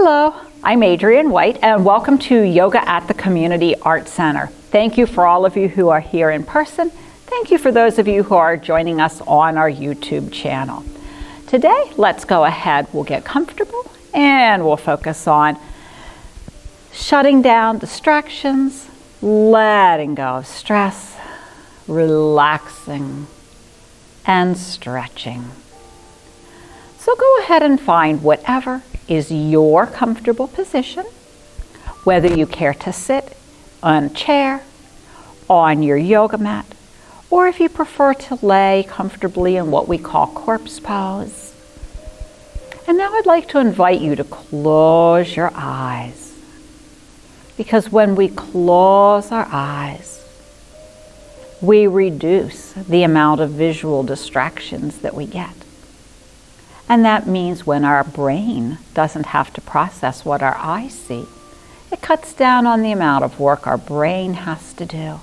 Hello, I'm Adriann White and welcome to Yoga at the Community Arts Center. Thank you for all of you who are here in person. Thank you for those of you who are joining us on our YouTube channel. Today, let's go ahead, we'll get comfortable and we'll focus on shutting down distractions, letting go of stress, relaxing, and stretching. So go ahead and find whatever is your comfortable position, whether you care to sit on a chair, on your yoga mat, or if you prefer to lay comfortably in what we call corpse pose. And now I'd like to invite you to close your eyes, because when we close our eyes, we reduce the amount of visual distractions that we get. And that means when our brain doesn't have to process what our eyes see, it cuts down on the amount of work our brain has to do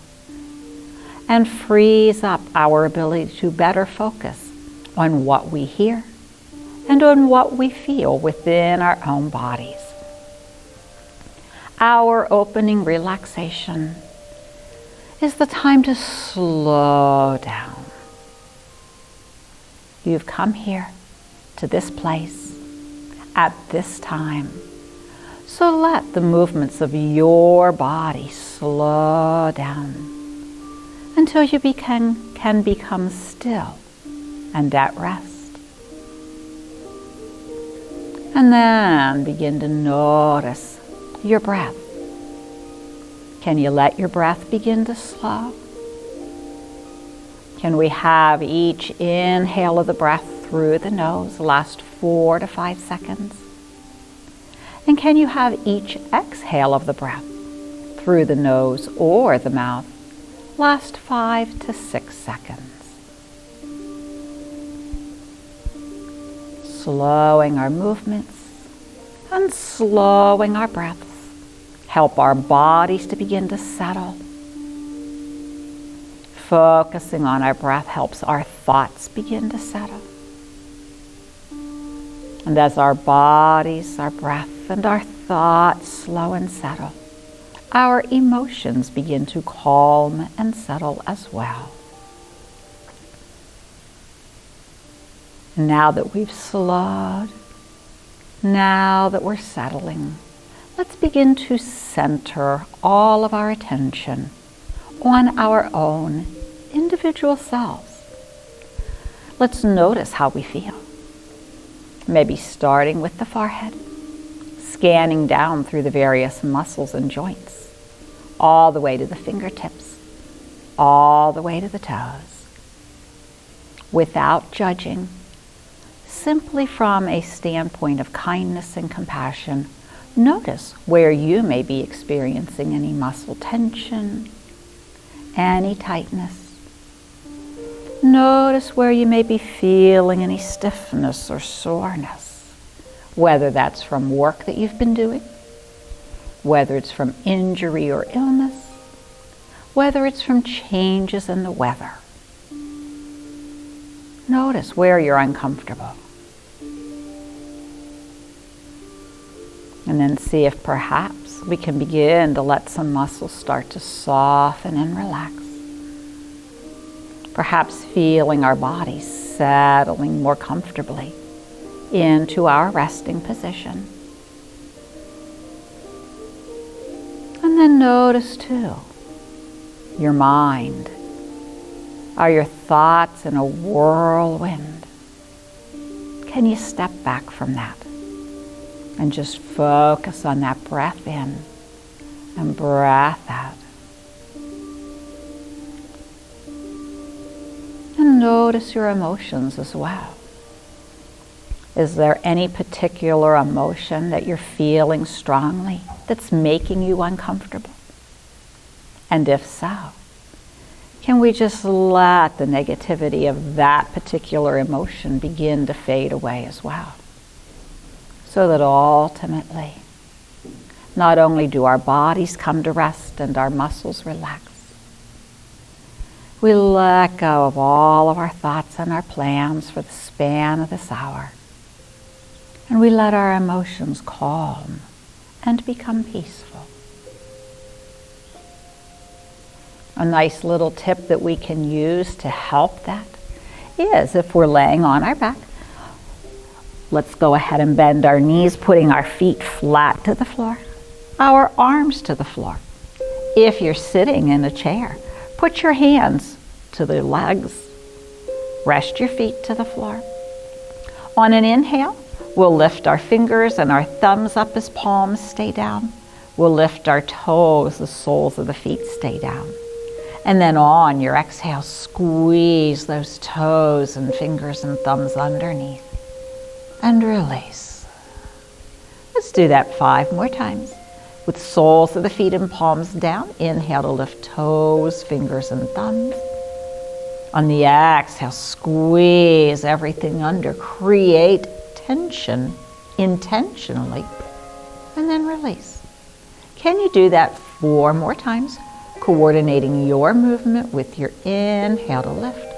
and frees up our ability to better focus on what we hear and on what we feel within our own bodies. Our opening relaxation is the time to slow down. You've come here to this place at this time. So let the movements of your body slow down until you can become still and at rest. And then begin to notice your breath. Can you let your breath begin to slow? Can we have each inhale of the breath through the nose last 4 to 5 seconds? And can you have each exhale of the breath through the nose or the mouth last 5 to 6 seconds? Slowing our movements and slowing our breaths help our bodies to begin to settle. Focusing on our breath helps our thoughts begin to settle. And as our bodies, our breath, and our thoughts slow and settle, our emotions begin to calm and settle as well. Now that we've slowed, now that we're settling, let's begin to center all of our attention on our own individual selves. Let's notice how we feel. Maybe starting with the forehead, scanning down through the various muscles and joints, all the way to the fingertips, all the way to the toes. Without judging, simply from a standpoint of kindness and compassion, notice where you may be experiencing any muscle tension, any tightness. Notice where you may be feeling any stiffness or soreness, whether that's from work that you've been doing, whether it's from injury or illness, whether it's from changes in the weather. Notice where you're uncomfortable. And then see if perhaps we can begin to let some muscles start to soften and relax. Perhaps feeling our bodies settling more comfortably into our resting position. And then notice too, your mind. Are your thoughts in a whirlwind? Can you step back from that and just focus on that breath in and breath out? And notice your emotions as well. Is there any particular emotion that you're feeling strongly that's making you uncomfortable? And if so, can we just let the negativity of that particular emotion begin to fade away as well? So that ultimately, not only do our bodies come to rest and our muscles relax, we let go of all of our thoughts and our plans for the span of this hour. And we let our emotions calm and become peaceful. A nice little tip that we can use to help that is if we're laying on our back, let's go ahead and bend our knees, putting our feet flat to the floor, our arms to the floor. If you're sitting in a chair, put your hands to the legs, rest your feet to the floor. On an inhale, we'll lift our fingers and our thumbs up as palms stay down. We'll lift our toes, the soles of the feet stay down. And then on your exhale, squeeze those toes and fingers and thumbs underneath. And release. Let's do that 5 more times. With soles of the feet and palms down, inhale to lift toes, fingers, and thumbs. On the exhale, squeeze everything under. Create tension intentionally, and then release. Can you do that 4 more times, coordinating your movement with your inhale to lift?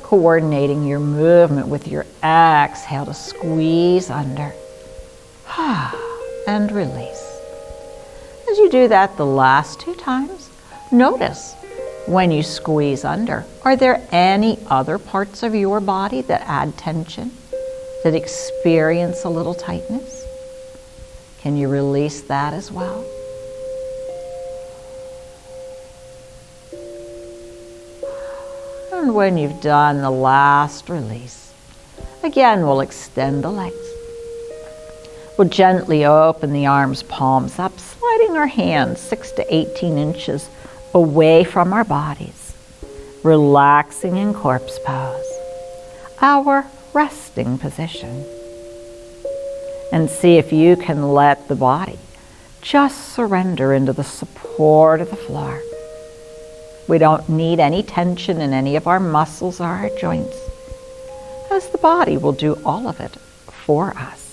Coordinating your movement with your exhale to squeeze under. And release. As you do that the last 2 times, notice when you squeeze under, are there any other parts of your body that add tension, that experience a little tightness? Can you release that as well? And when you've done the last release, again we'll extend the legs. We'll gently open the arms, palms up, sliding our hands 6 to 18 inches away from our bodies, relaxing in corpse pose, our resting position. And see if you can let the body just surrender into the support of the floor. We don't need any tension in any of our muscles or our joints, as the body will do all of it for us.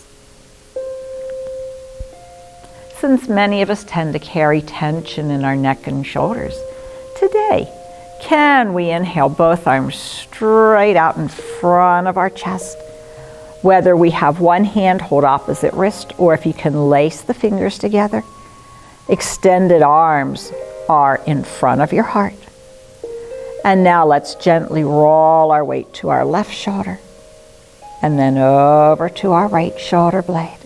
Since many of us tend to carry tension in our neck and shoulders, today, can we inhale both arms straight out in front of our chest? Whether we have one hand hold opposite wrist, or if you can lace the fingers together, extended arms are in front of your heart. And now let's gently roll our weight to our left shoulder, and then over to our right shoulder blade.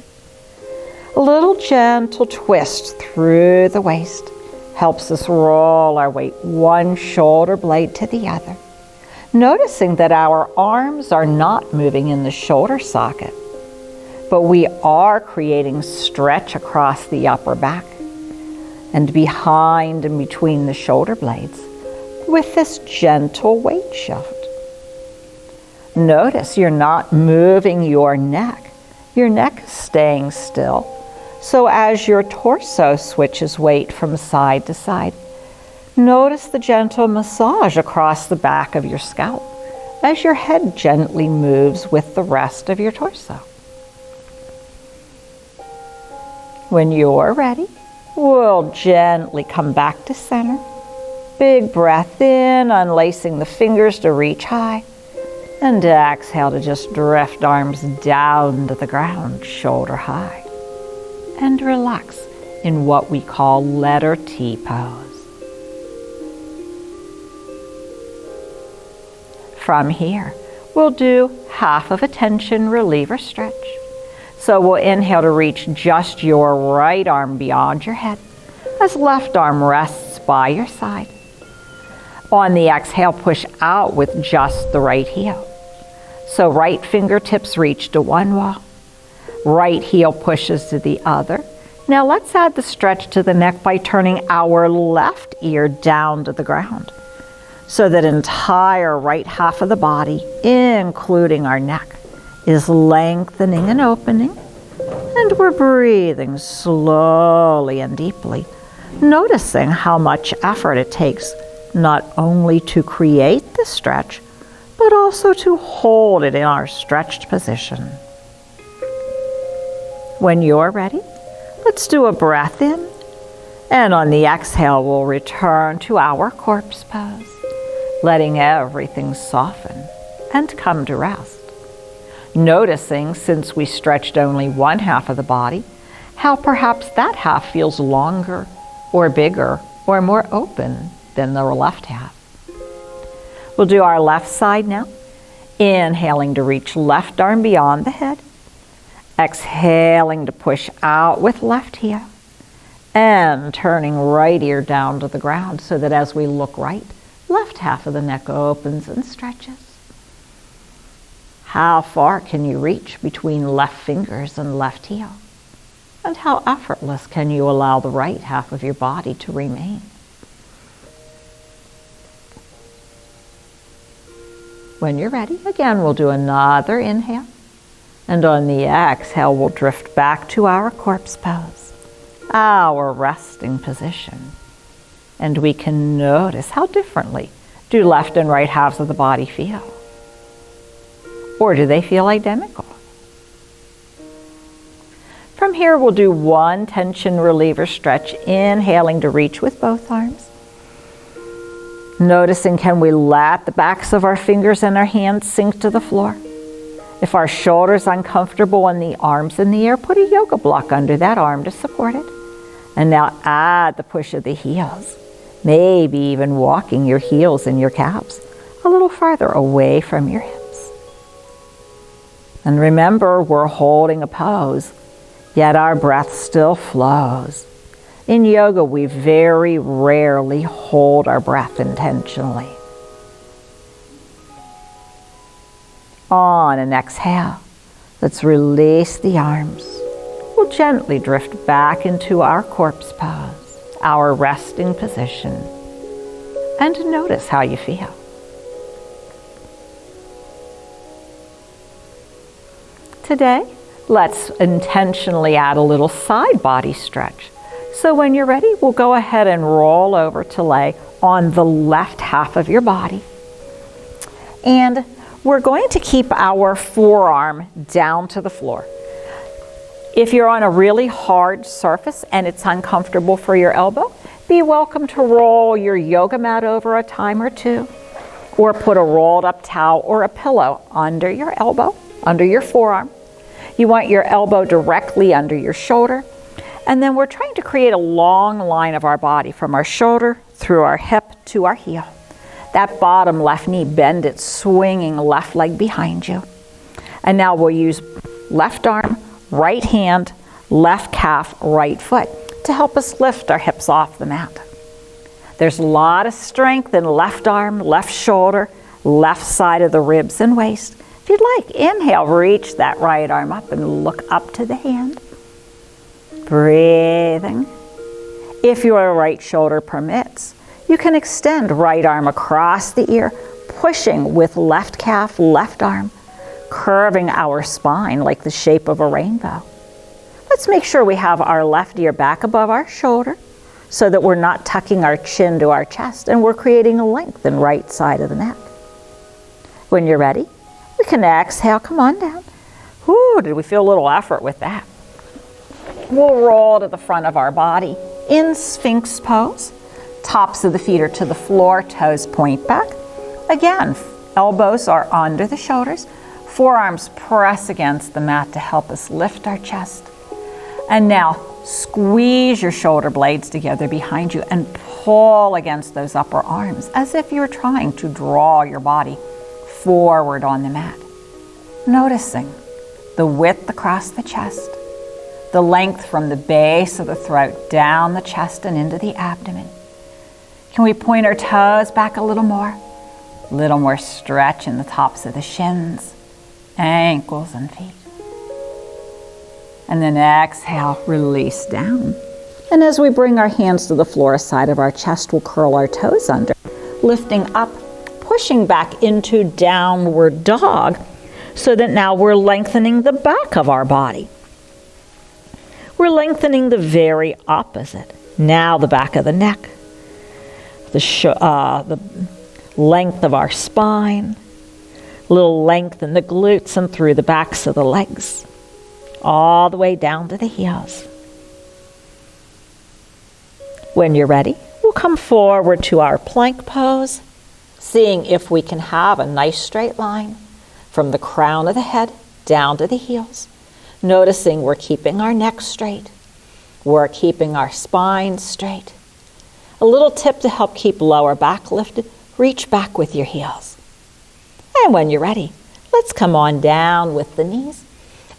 A little gentle twist through the waist helps us roll our weight one shoulder blade to the other, noticing that our arms are not moving in the shoulder socket, but we are creating stretch across the upper back and behind and between the shoulder blades with this gentle weight shift. Notice you're not moving your neck. Your neck is staying still. So as your torso switches weight from side to side, notice the gentle massage across the back of your scalp as your head gently moves with the rest of your torso. When you're ready, we'll gently come back to center. Big breath in, unlacing the fingers to reach high. And exhale to just drift arms down to the ground, shoulder high. And relax in what we call letter T pose. From here, we'll do half of a tension reliever stretch. So we'll inhale to reach just your right arm beyond your head as left arm rests by your side. On the exhale, push out with just the right heel. So right fingertips reach to one wall. Right heel pushes to the other. Now let's add the stretch to the neck by turning our left ear down to the ground, so that entire right half of the body, including our neck, is lengthening and opening. And we're breathing slowly and deeply, noticing how much effort it takes not only to create the stretch, but also to hold it in our stretched position. When you're ready, let's do a breath in, and on the exhale, we'll return to our corpse pose, letting everything soften and come to rest. Noticing, since we stretched only one half of the body, how perhaps that half feels longer or bigger or more open than the left half. We'll do our left side now. Inhaling to reach left arm beyond the head. Exhaling to push out with left heel. And turning right ear down to the ground so that as we look right, left half of the neck opens and stretches. How far can you reach between left fingers and left heel? And how effortless can you allow the right half of your body to remain? When you're ready, again, we'll do another inhale. And on the exhale, we'll drift back to our corpse pose, our resting position. And we can notice how differently do left and right halves of the body feel. Or do they feel identical? From here, we'll do one tension reliever stretch, inhaling to reach with both arms. Noticing, can we let the backs of our fingers and our hands sink to the floor? If our shoulder's uncomfortable and the arms in the air, put a yoga block under that arm to support it. And now add the push of the heels, maybe even walking your heels and your calves a little farther away from your hips. And remember, we're holding a pose, yet our breath still flows. In yoga, we very rarely hold our breath intentionally. On an exhale, let's release the arms. We'll gently drift back into our corpse pose, our resting position, and notice how you feel. Today, let's intentionally add a little side body stretch. So when you're ready, we'll go ahead and roll over to lay on the left half of your body. And we're going to keep our forearm down to the floor. If you're on a really hard surface and it's uncomfortable for your elbow, be welcome to roll your yoga mat over a time or two, or put a rolled up towel or a pillow under your elbow, under your forearm. You want your elbow directly under your shoulder. And then we're trying to create a long line of our body from our shoulder through our hip to our heel. That bottom left knee, bend it, swinging left leg behind you. And now we'll use left arm, right hand, left calf, right foot to help us lift our hips off the mat. There's a lot of strength in left arm, left shoulder, left side of the ribs and waist. If you'd like, inhale, reach that right arm up and look up to the hand. Breathing. If your right shoulder permits, you can extend right arm across the ear, pushing with left calf, left arm, curving our spine like the shape of a rainbow. Let's make sure we have our left ear back above our shoulder so that we're not tucking our chin to our chest and we're creating a length in right side of the neck. When you're ready, we can exhale, come on down. Whoo, did we feel a little effort with that? We'll roll to the front of our body in Sphinx pose. Tops of the feet are to the floor, toes point back. Again, elbows are under the shoulders. Forearms press against the mat to help us lift our chest. And now squeeze your shoulder blades together behind you and pull against those upper arms as if you're trying to draw your body forward on the mat. Noticing the width across the chest, the length from the base of the throat down the chest and into the abdomen. Can we point our toes back a little more? A little more stretch in the tops of the shins, ankles and feet. And then exhale, release down. And as we bring our hands to the floor side of our chest, we'll curl our toes under, lifting up, pushing back into downward dog, so that now we're lengthening the back of our body. We're lengthening the very opposite. Now the back of the neck, the length of our spine, a little length in the glutes and through the backs of the legs, all the way down to the heels. When you're ready, we'll come forward to our plank pose, seeing if we can have a nice straight line from the crown of the head down to the heels. Noticing we're keeping our neck straight. We're keeping our spine straight. A little tip to help keep lower back lifted, reach back with your heels. And when you're ready, let's come on down with the knees.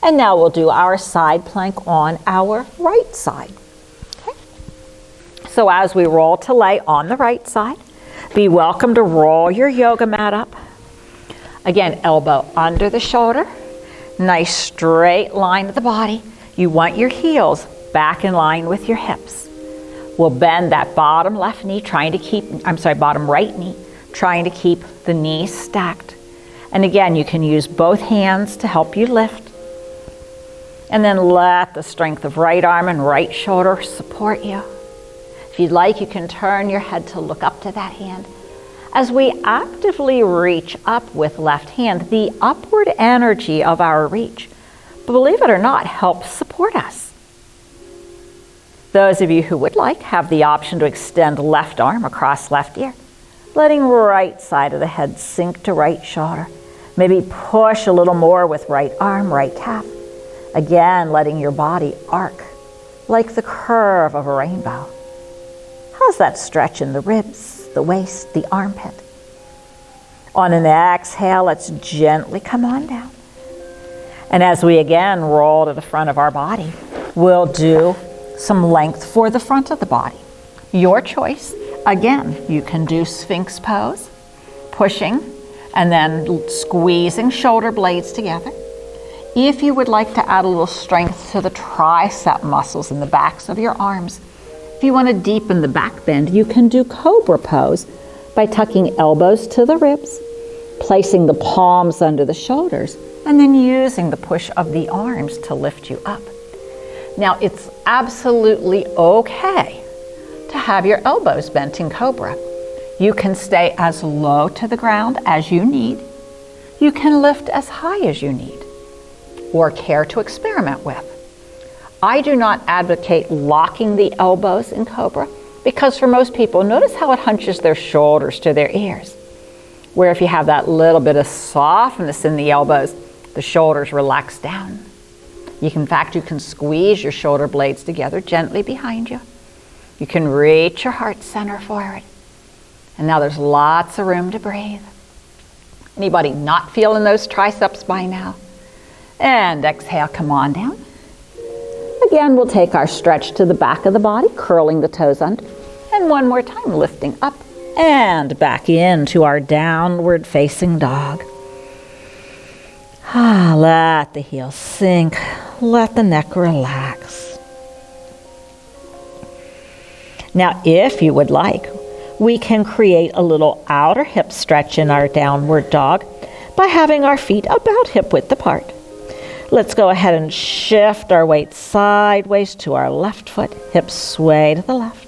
And now we'll do our side plank on our right side. Okay? So as we roll to lay on the right side, be welcome to roll your yoga mat up. Again, elbow under the shoulder. Nice straight line of the body. You want your heels back in line with your hips. We'll bend that bottom right knee, trying to keep the knees stacked. And again, you can use both hands to help you lift. And then let the strength of right arm and right shoulder support you. If you'd like, you can turn your head to look up to that hand. As we actively reach up with left hand, the upward energy of our reach, believe it or not, helps support us. Those of you who would like have the option to extend left arm across left ear, letting right side of the head sink to right shoulder. Maybe push a little more with right arm, right calf. Again, letting your body arc like the curve of a rainbow. How's that stretch in the ribs, the waist, the armpit? On an exhale, let's gently come on down. And as we again roll to the front of our body, we'll do some length for the front of the body. Your choice. Again, you can do Sphinx pose, pushing and then squeezing shoulder blades together. If you would like to add a little strength to the tricep muscles in the backs of your arms, if you want to deepen the back bend, you can do Cobra pose by tucking elbows to the ribs, placing the palms under the shoulders, and then using the push of the arms to lift you up. Now, it's absolutely okay to have your elbows bent in Cobra. You can stay as low to the ground as you need. You can lift as high as you need, or care to experiment with. I do not advocate locking the elbows in Cobra because for most people, notice how it hunches their shoulders to their ears. Where if you have that little bit of softness in the elbows, the shoulders relax down. In fact, you can squeeze your shoulder blades together gently behind you. You can reach your heart center forward. And now there's lots of room to breathe. Anybody not feeling those triceps by now? And exhale, come on down. Again, we'll take our stretch to the back of the body, curling the toes under. And one more time, lifting up and back into our downward facing dog. Let the heels sink. Let the neck relax. Now, if you would like, we can create a little outer hip stretch in our downward dog by having our feet about hip width apart. Let's go ahead and shift our weight sideways to our left foot, hips sway to the left.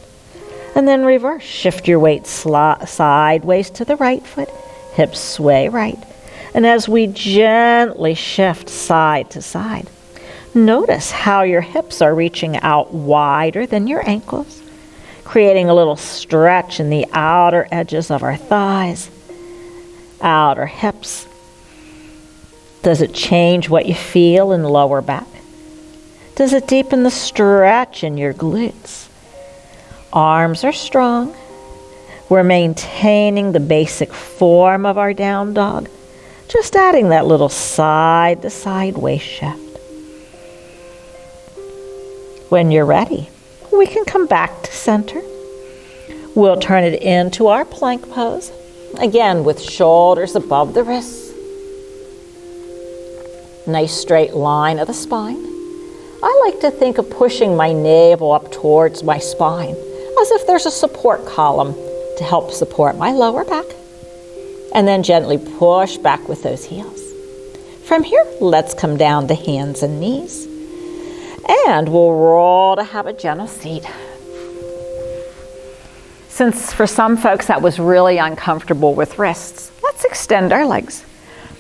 And then reverse, shift your weight sideways to the right foot, hips sway right. And as we gently shift side to side, notice how your hips are reaching out wider than your ankles, creating a little stretch in the outer edges of our thighs, outer hips. Does it change what you feel in the lower back? Does it deepen the stretch in your glutes? Arms are strong. We're maintaining the basic form of our down dog, just adding that little side to side waist shift. When you're ready, we can come back to center. We'll turn it into our plank pose, again with shoulders above the wrists. Nice straight line of the spine. I like to think of pushing my navel up towards my spine as if there's a support column to help support my lower back. And then gently push back with those heels. From here, let's come down to hands and knees. And we'll roll to have a gentle seat. Since for some folks that was really uncomfortable with wrists, let's extend our legs.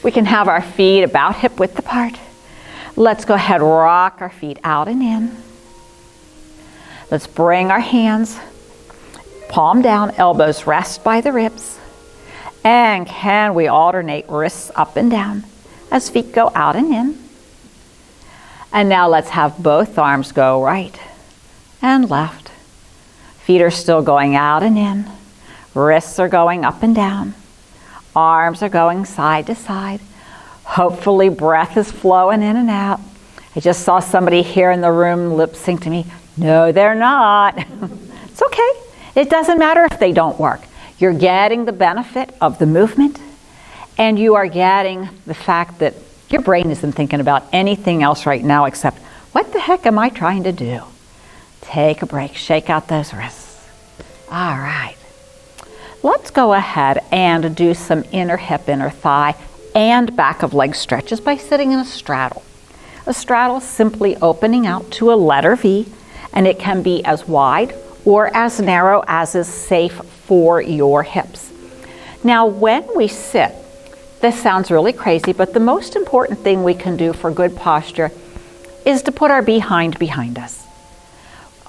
We can have our feet about hip width apart. Let's go ahead, rock our feet out and in. Let's bring our hands, palm down, elbows rest by the ribs. And can we alternate wrists up and down as feet go out and in? And now let's have both arms go right and left. Feet are still going out and in. Wrists are going up and down. Arms are going side to side. Hopefully breath is flowing in and out. I just saw somebody here in the room lip sync to me. No, they're not. It's okay. It doesn't matter if they don't work. You're getting the benefit of the movement, and you are getting the fact that your brain isn't thinking about anything else right now except, what the heck am I trying to do? Take a break, shake out those wrists. All right. Let's go ahead and do some inner hip, inner thigh, and back of leg stretches by sitting in a straddle. A straddle is simply opening out to a letter V, and it can be as wide or as narrow as is safe for your hips. Now, when we sit, this sounds really crazy, but the most important thing we can do for good posture is to put our behind us.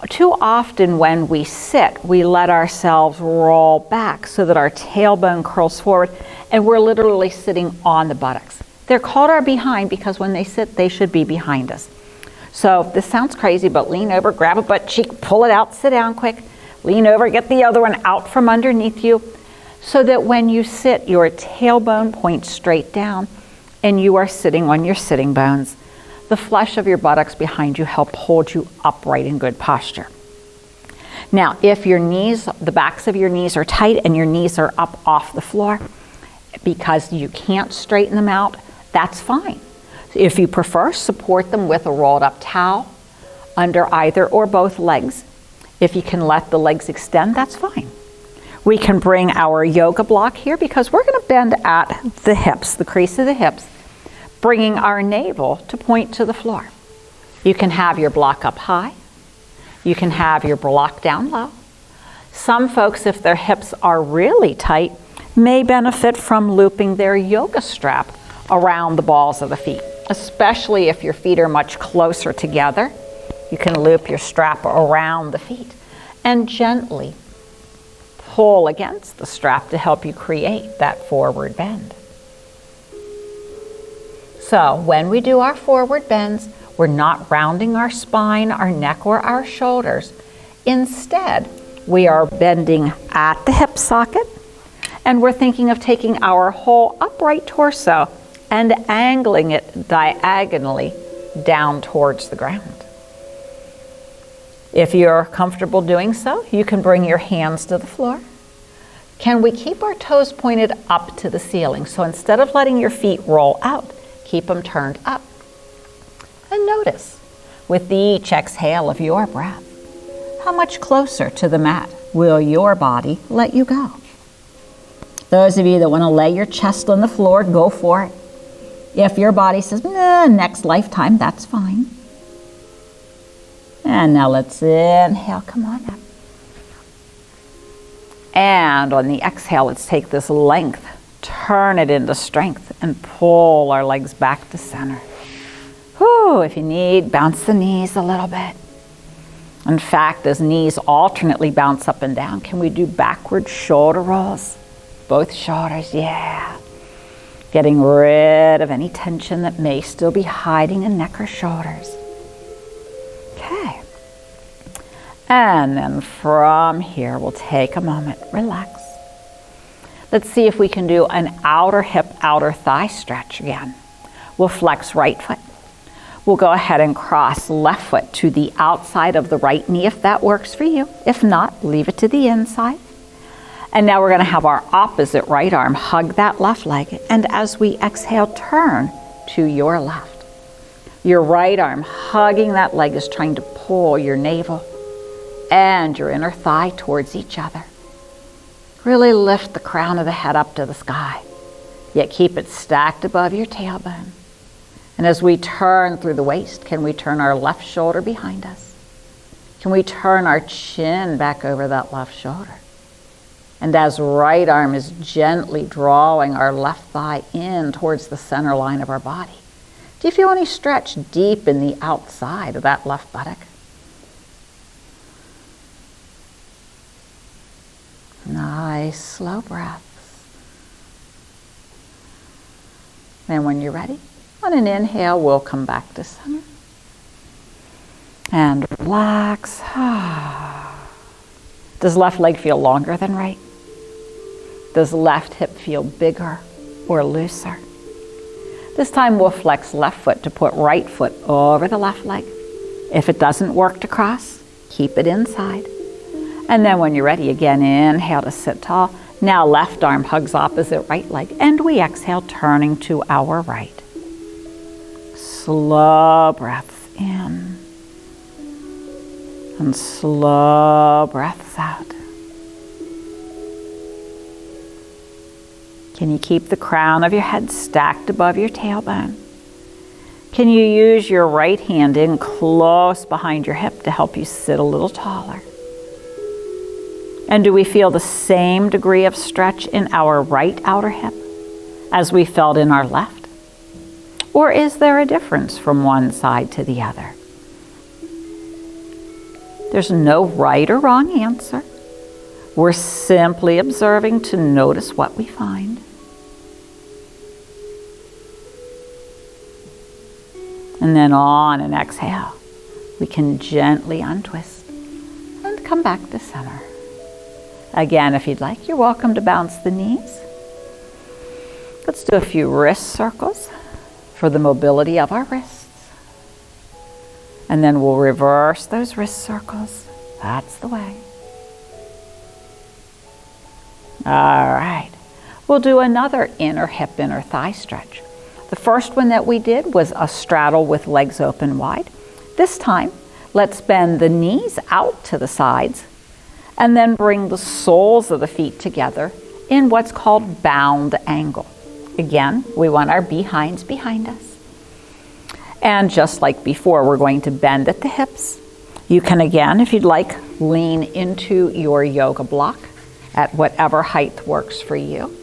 Too often when we sit, we let ourselves roll back so that our tailbone curls forward, and we're literally sitting on the buttocks. They're called our behind because when they sit, they should be behind us. So this sounds crazy, but lean over, grab a butt cheek, pull it out, sit down quick, lean over, get the other one out from underneath you, so that when you sit, your tailbone points straight down and you are sitting on your sitting bones. The flesh of your buttocks behind you help hold you upright in good posture. Now, if your knees, the backs of your knees are tight and your knees are up off the floor because you can't straighten them out, that's fine. If you prefer, support them with a rolled up towel under either or both legs. If you can let the legs extend, that's fine. We can bring our yoga block here because we're going to bend at the hips, the crease of the hips, bringing our navel to point to the floor. You can have your block up high. You can have your block down low. Some folks, if their hips are really tight, may benefit from looping their yoga strap around the balls of the feet, especially if your feet are much closer together. You can loop your strap around the feet and gently pull against the strap to help you create that forward bend. So when we do our forward bends, we're not rounding our spine, our neck, or our shoulders. Instead, we are bending at the hip socket, and we're thinking of taking our whole upright torso and angling it diagonally down towards the ground. If you're comfortable doing so, you can bring your hands to the floor. Can we keep our toes pointed up to the ceiling? So instead of letting your feet roll out, keep them turned up. And notice, with each exhale of your breath, how much closer to the mat will your body let you go? Those of you that want to lay your chest on the floor, go for it. If your body says, nah, next lifetime, that's fine. And now let's inhale, come on up. And on the exhale, let's take this length, turn it into strength, and pull our legs back to center. Whew, if you need, bounce the knees a little bit. In fact, as knees alternately bounce up and down, can we do backward shoulder rolls? Both shoulders, yeah. Getting rid of any tension that may still be hiding in neck or shoulders. Okay. And then from here, we'll take a moment, relax. Let's see if we can do an outer hip, outer thigh stretch again. We'll flex right foot. We'll go ahead and cross left foot to the outside of the right knee if that works for you. If not, leave it to the inside. And now we're going to have our opposite right arm hug that left leg. And as we exhale, turn to your left. Your right arm hugging that leg is trying to pull your navel and your inner thigh towards each other. Really lift the crown of the head up to the sky, yet keep it stacked above your tailbone. And as we turn through the waist, can we turn our left shoulder behind us? Can we turn our chin back over that left shoulder? And as right arm is gently drawing our left thigh in towards the center line of our body, do you feel any stretch deep in the outside of that left buttock? Nice, slow breaths. Then when you're ready, on an inhale, we'll come back to center. And relax. Does left leg feel longer than right? Does left hip feel bigger or looser? This time we'll flex left foot to put right foot over the left leg. If it doesn't work to cross, keep it inside. And then when you're ready, again, inhale to sit tall. Now left arm hugs opposite right leg, and we exhale, turning to our right. Slow breaths in, and slow breaths out. Can you keep the crown of your head stacked above your tailbone? Can you use your right hand in close behind your hip to help you sit a little taller? And do we feel the same degree of stretch in our right outer hip as we felt in our left? Or is there a difference from one side to the other? There's no right or wrong answer. We're simply observing to notice what we find. And then on an exhale, we can gently untwist and come back to center. Again, if you'd like, you're welcome to bounce the knees. Let's do a few wrist circles for the mobility of our wrists. And then we'll reverse those wrist circles. That's the way. All right. We'll do another inner hip, inner thigh stretch. The first one that we did was a straddle with legs open wide. This time, let's bend the knees out to the sides and then bring the soles of the feet together in what's called bound angle. Again, we want our behinds behind us. And just like before, we're going to bend at the hips. You can, again, if you'd like, lean into your yoga block at whatever height works for you.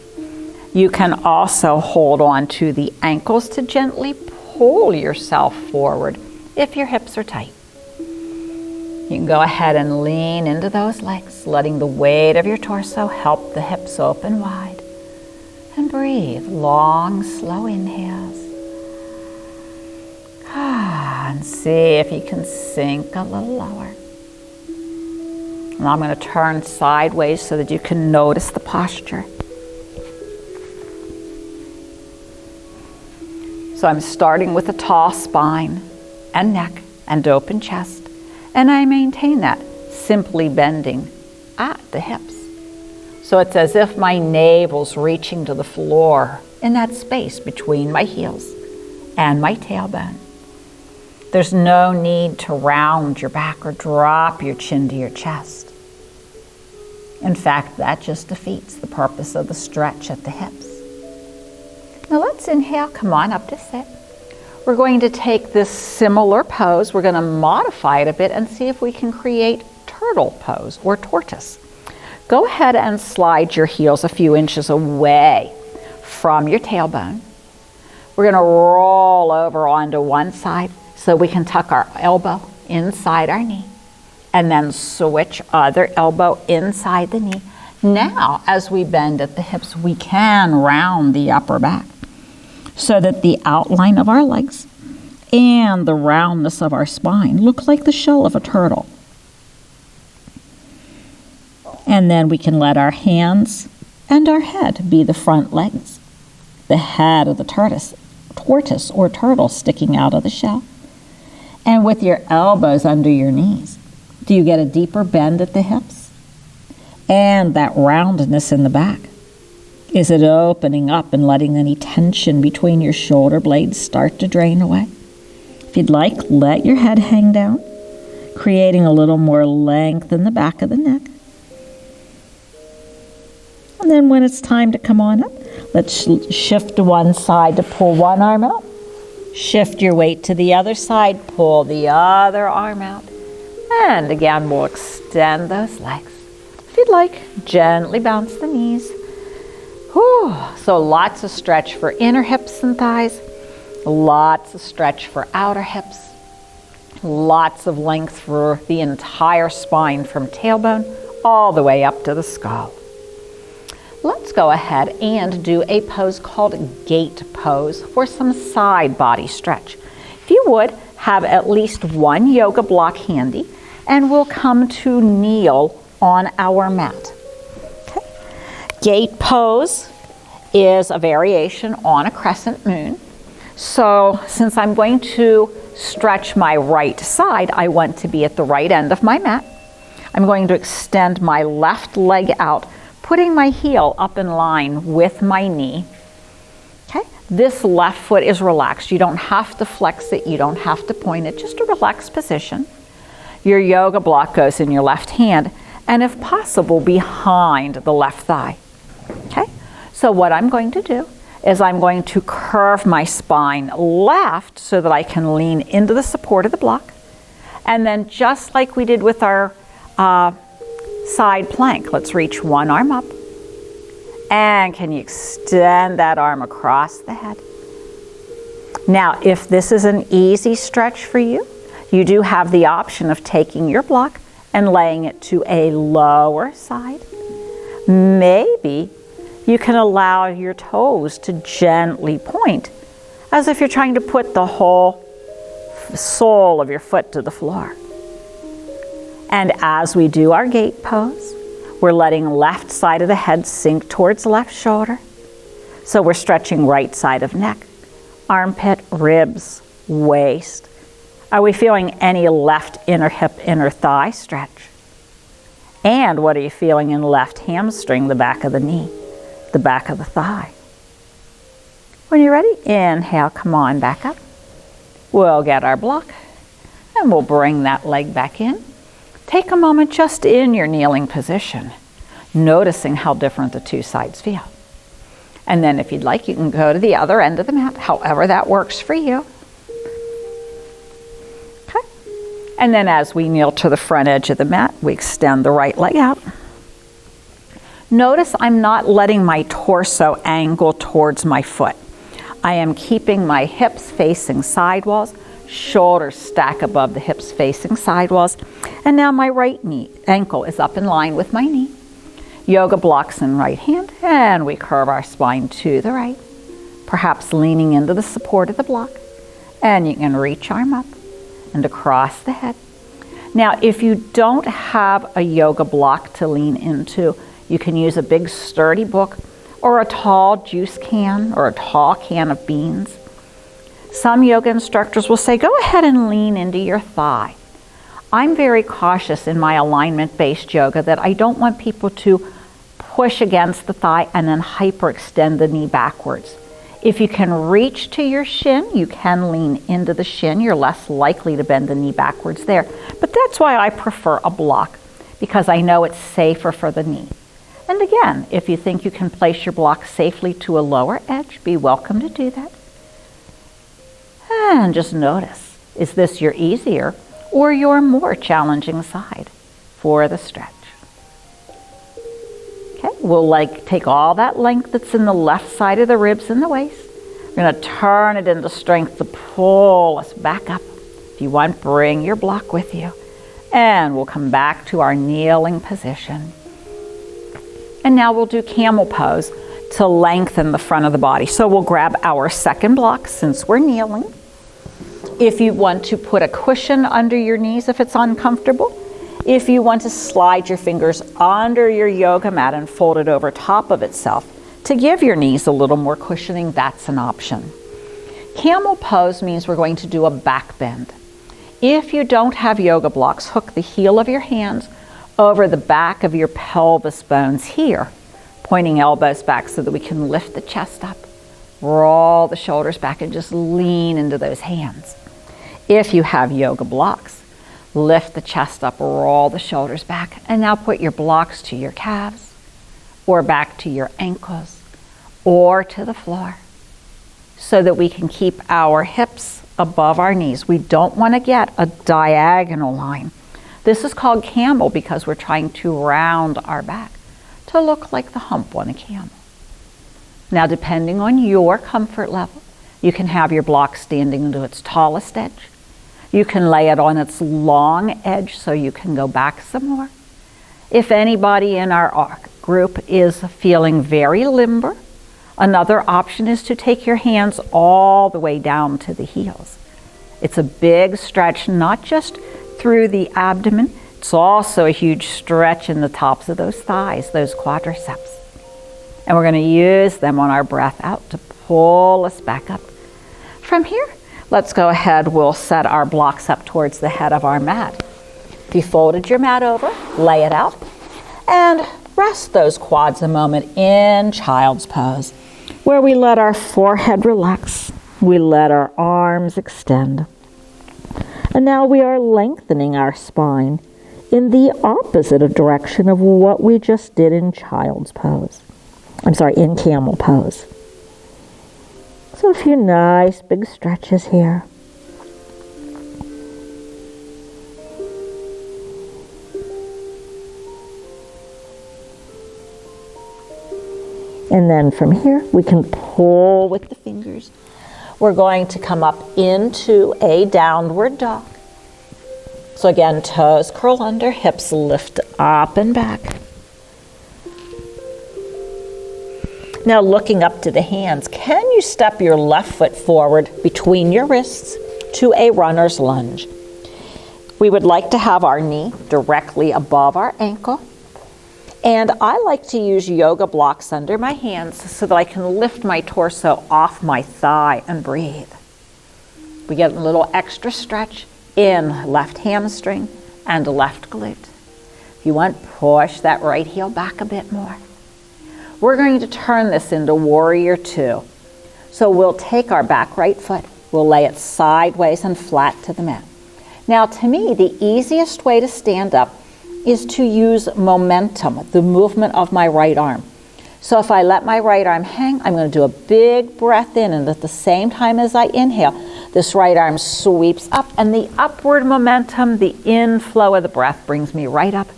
You can also hold on to the ankles to gently pull yourself forward if your hips are tight. You can go ahead and lean into those legs, letting the weight of your torso help the hips open wide. And breathe long, slow inhales. And see if you can sink a little lower. And I'm going to turn sideways so that you can notice the posture. So I'm starting with a tall spine and neck and open chest. And I maintain that, simply bending at the hips. So it's as if my navel's reaching to the floor in that space between my heels and my tailbone. There's no need to round your back or drop your chin to your chest. In fact, that just defeats the purpose of the stretch at the hips. Now let's inhale, come on up to sit. We're going to take this similar pose, we're going to modify it a bit and see if we can create turtle pose or tortoise. Go ahead and slide your heels a few inches away from your tailbone. We're going to roll over onto one side so we can tuck our elbow inside our knee and then switch other elbow inside the knee. Now, as we bend at the hips, we can round the upper back so that the outline of our legs and the roundness of our spine look like the shell of a turtle. And then we can let our hands and our head be the front legs, the head of the tortoise or turtle sticking out of the shell. And with your elbows under your knees, do you get a deeper bend at the hips? And that roundness in the back. Is it opening up and letting any tension between your shoulder blades start to drain away? If you'd like, let your head hang down, creating a little more length in the back of the neck. And then when it's time to come on up, let's shift to one side to pull one arm out. Shift your weight to the other side, pull the other arm out. And again, we'll extend those legs. If you'd like, gently bounce the knees. Whew. So lots of stretch for inner hips and thighs, lots of stretch for outer hips, lots of length for the entire spine from tailbone all the way up to the skull. Let's go ahead and do a pose called gate pose for some side body stretch. If you would, have at least one yoga block handy, and we'll come to kneel on our mat. Okay. Gate pose is a variation on a crescent moon. So since I'm going to stretch my right side, I want to be at the right end of my mat. I'm going to extend my left leg out, putting my heel up in line with my knee. Okay. This left foot is relaxed. You don't have to flex it. You don't have to point it. Just a relaxed position. Your yoga block goes in your left hand, and if possible, behind the left thigh. Okay. So what I'm going to do is I'm going to curve my spine left so that I can lean into the support of the block. And then just like we did with our side plank, let's reach one arm up. And can you extend that arm across the head? Now, if this is an easy stretch for you, you do have the option of taking your block and laying it to a lower side. Maybe you can allow your toes to gently point, as if you're trying to put the whole sole of your foot to the floor. And as we do our gate pose, we're letting left side of the head sink towards left shoulder. So we're stretching right side of neck, armpit, ribs, waist. Are we feeling any left inner hip, inner thigh stretch? And what are you feeling in left hamstring, the back of the knee, the back of the thigh? When you're ready, inhale, come on back up. We'll get our block and we'll bring that leg back in. Take a moment just in your kneeling position, noticing how different the two sides feel. And then if you'd like, you can go to the other end of the mat, however that works for you. Okay. And then as we kneel to the front edge of the mat, we extend the right leg out. Notice I'm not letting my torso angle towards my foot. I am keeping my hips facing sidewalls, shoulders stack above the hips facing sidewalls, and now my right knee ankle is up in line with my knee. Yoga blocks in right hand, and we curve our spine to the right, perhaps leaning into the support of the block, and you can reach arm up and across the head. Now, if you don't have a yoga block to lean into, you can use a big sturdy book or a tall juice can or a tall can of beans. Some yoga instructors will say, go ahead and lean into your thigh. I'm very cautious in my alignment-based yoga that I don't want people to push against the thigh and then hyperextend the knee backwards. If you can reach to your shin, you can lean into the shin. You're less likely to bend the knee backwards there. But that's why I prefer a block, because I know it's safer for the knee. And again, if you think you can place your block safely to a lower edge, be welcome to do that. And just notice, is this your easier or your more challenging side for the stretch? Okay, we'll take all that length that's in the left side of the ribs and the waist. We're going to turn it into strength to pull us back up. If you want, bring your block with you. And we'll come back to our kneeling position. And now we'll do camel pose to lengthen the front of the body. So we'll grab our second block since we're kneeling. If you want to put a cushion under your knees if it's uncomfortable. If you want to slide your fingers under your yoga mat and fold it over top of itself to give your knees a little more cushioning, that's an option. Camel pose means we're going to do a back bend. If you don't have yoga blocks, hook the heel of your hands over the back of your pelvis bones here, pointing elbows back so that we can lift the chest up, roll the shoulders back, and just lean into those hands. If you have yoga blocks, lift the chest up, roll the shoulders back, and now put your blocks to your calves or back to your ankles or to the floor so that we can keep our hips above our knees. We don't want to get a diagonal line. This is called camel because we're trying to round our back to look like the hump on a camel. Now, depending on your comfort level, you can have your block standing to its tallest edge. You can lay it on its long edge so you can go back some more. If anybody in our group is feeling very limber, another option is to take your hands all the way down to the heels It's a big stretch, not just through the abdomen, it's also a huge stretch in the tops of those thighs, those quadriceps. And we're going to use them on our breath out to pull us back up. From here, let's go ahead, we'll set our blocks up towards the head of our mat. If you folded your mat over, lay it out, and rest those quads a moment in child's pose, where we let our forehead relax, we let our arms extend. And now we are lengthening our spine in the opposite direction of what we just did in child's pose. In camel pose. So a few nice big stretches here. And then from here, we can pull with the fingers. We're going to come up into a downward dog. So again, toes curl under, hips lift up and back. Now looking up to the hands, can you step your left foot forward between your wrists to a runner's lunge? We would like to have our knee directly above our ankle. And I like to use yoga blocks under my hands so that I can lift my torso off my thigh and breathe. We get a little extra stretch in left hamstring and left glute. If you want, push that right heel back a bit more. We're going to turn this into Warrior Two. So we'll take our back right foot, we'll lay it sideways and flat to the mat. Now to me, the easiest way to stand up is to use momentum, the movement of my right arm. So if I let my right arm hang, I'm going to do a big breath in, and at the same time as I inhale, this right arm sweeps up, and the upward momentum, the inflow of the breath brings me right up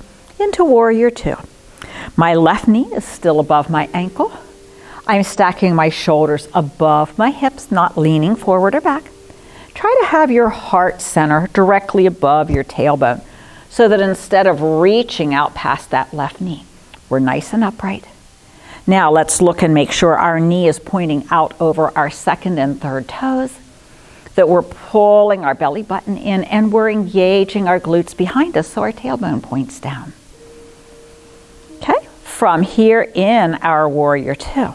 into Warrior Two. My left knee is still above my ankle. I'm stacking my shoulders above my hips, not leaning forward or back. Try to have your heart center directly above your tailbone so that instead of reaching out past that left knee, we're nice and upright. Now let's look and make sure our knee is pointing out over our second and third toes, that we're pulling our belly button in, and we're engaging our glutes behind us so our tailbone points down. Okay, from here in our Warrior Two,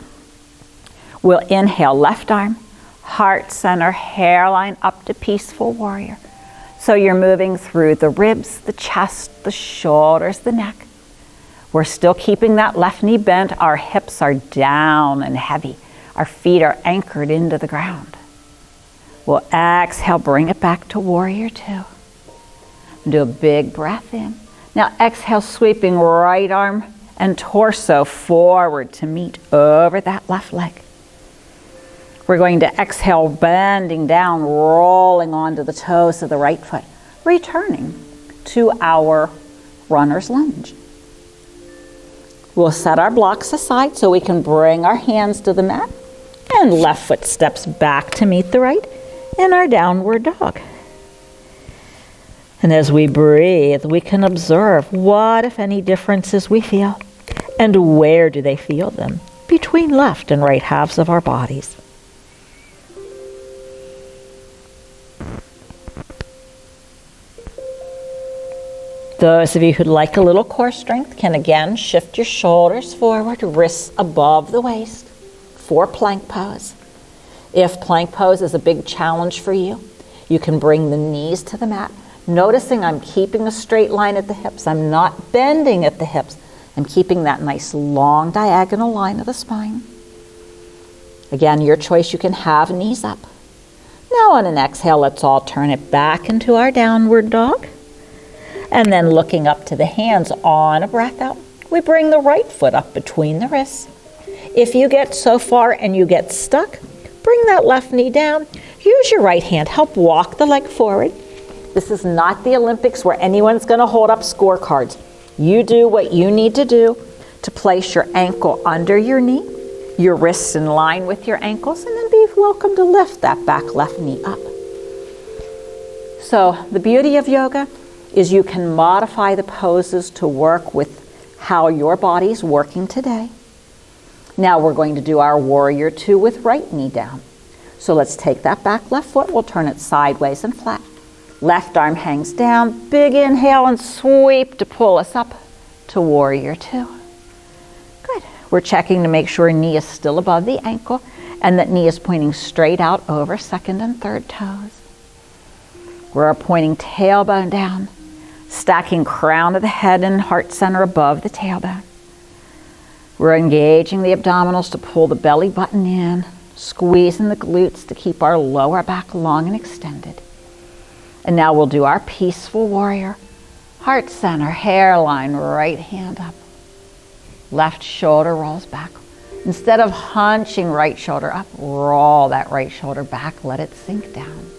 we'll inhale left arm, heart center, hairline up to Peaceful Warrior. So you're moving through the ribs, the chest, the shoulders, the neck. We're still keeping that left knee bent. Our hips are down and heavy. Our feet are anchored into the ground. We'll exhale, bring it back to Warrior Two. And do a big breath in. Now exhale, sweeping right arm and torso forward to meet over that left leg. We're going to exhale, bending down, rolling onto the toes of the right foot, returning to our runner's lunge. We'll set our blocks aside so we can bring our hands to the mat, and left foot steps back to meet the right in our downward dog. And as we breathe, we can observe what, if any, differences we feel, and where do they feel them between left and right halves of our bodies. Those of you who'd like a little core strength can again shift your shoulders forward, wrists above the waist for plank pose. If plank pose is a big challenge for you, you can bring the knees to the mat, noticing I'm keeping a straight line at the hips. I'm not bending at the hips. I'm keeping that nice long diagonal line of the spine. Again, your choice, you can have knees up. Now on an exhale, let's all turn it back into our downward dog. And then looking up to the hands on a breath out, we bring the right foot up between the wrists. If you get so far and you get stuck, bring that left knee down. Use your right hand, help walk the leg forward. This is not the Olympics where anyone's going to hold up scorecards. You do what you need to do to place your ankle under your knee, your wrists in line with your ankles, and then be welcome to lift that back left knee up. So the beauty of yoga is you can modify the poses to work with how your body's working today. Now we're going to do our Warrior Two with right knee down. So let's take that back left foot, we'll turn it sideways and flat. Left arm hangs down, big inhale and sweep to pull us up to warrior two. Good. We're checking to make sure knee is still above the ankle and that knee is pointing straight out over second and third toes. We're pointing tailbone down, stacking crown of the head and heart center above the tailbone. We're engaging the abdominals to pull the belly button in, squeezing the glutes to keep our lower back long and extended. And now we'll do our peaceful warrior. Heart center, hairline, right hand up. Left shoulder rolls back. Instead of hunching right shoulder up, roll that right shoulder back, let it sink down.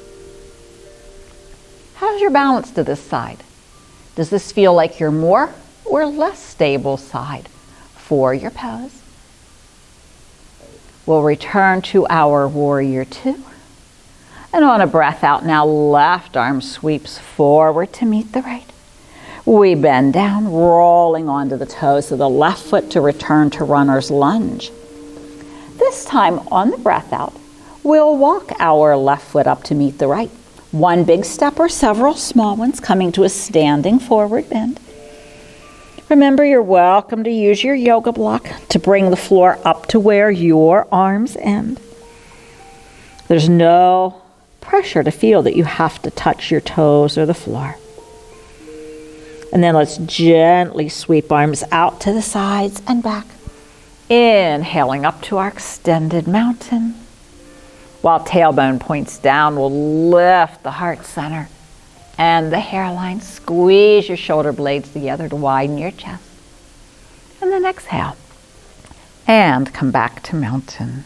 How's your balance to this side? Does this feel like your more or less stable side for your pose? We'll return to our warrior two. And on a breath out now, left arm sweeps forward to meet the right. We bend down, rolling onto the toes of the left foot to return to runner's lunge. This time on the breath out, we'll walk our left foot up to meet the right. One big step or several small ones coming to a standing forward bend. Remember, you're welcome to use your yoga block to bring the floor up to where your arms end. There's no pressure to feel that you have to touch your toes or the floor. And then let's gently sweep arms out to the sides and back. Inhaling up to our extended mountain. While tailbone points down, we'll lift the heart center and the hairline. Squeeze your shoulder blades together to widen your chest. And then exhale. And come back to mountain.